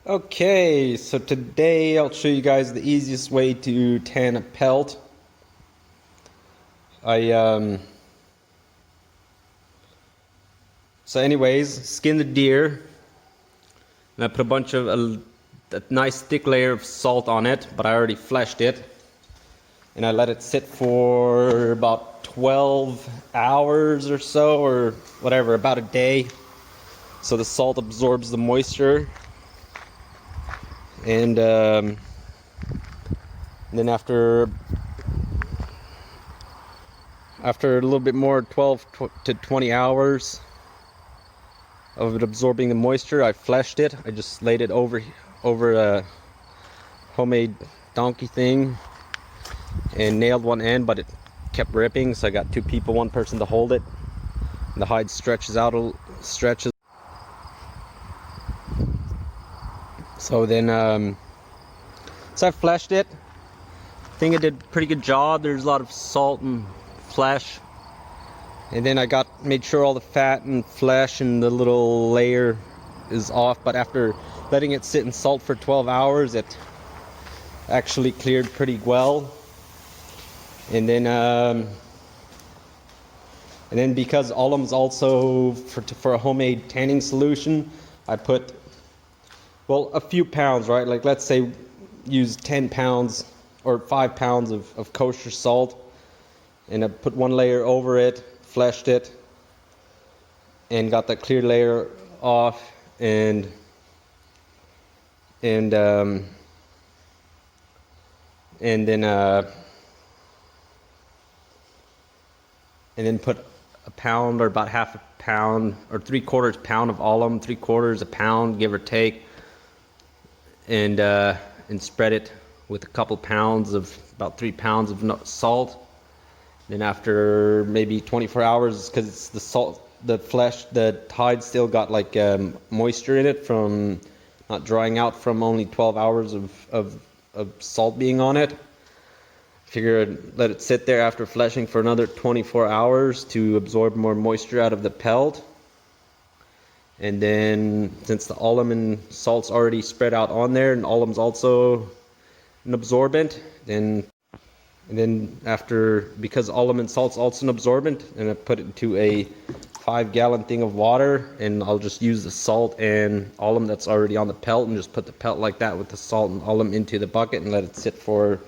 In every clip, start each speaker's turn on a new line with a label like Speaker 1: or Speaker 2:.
Speaker 1: Okay, so today I'll show you guys the easiest way to tan a pelt. So anyways, skin the deer, and I put a bunch of a nice thick layer of salt on it, but I already fleshed it, and I let it sit for about 12 hours or so, or whatever, about a day, so the salt absorbs the moisture. And then after a little bit more, 12 to 20 hours of it absorbing the moisture, I fleshed it. I just laid it over a homemade donkey thing and nailed one end, but it kept ripping, so I got two people, one person to hold it. And the hide stretches out so then so I fleshed it. I think I did a pretty good job. There's a lot of salt and flesh, and then I made sure all the fat and flesh and the little layer is off. But after letting it sit in salt for 12 hours, it actually cleared pretty well. And then because alum's also for a homemade tanning solution, I put, well, a few pounds, right? Like, let's say use 10 pounds or 5 pounds of kosher salt, and I put one layer over it, fleshed it, and got that clear layer off, and then put a pound or about half a pound or 3/4 pound of alum, 3/4 a pound, give or take, and spread it with a couple pounds of, about 3 pounds of salt. Then after maybe 24 hours, because it's the salt, the flesh, the hide still got like moisture in it from not drying out from only 12 hours of salt being on it. Figure I'd let it sit there after fleshing for another 24 hours to absorb more moisture out of the pelt. And then, since the alum and salt's already spread out on there, and alum's also an absorbent, and then after, because alum and salt's also an absorbent, and I put it into a 5-gallon thing of water, and I'll just use the salt and alum that's already on the pelt, and just put the pelt like that with the salt and alum into the bucket and let it sit for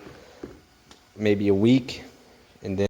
Speaker 1: maybe a week, and then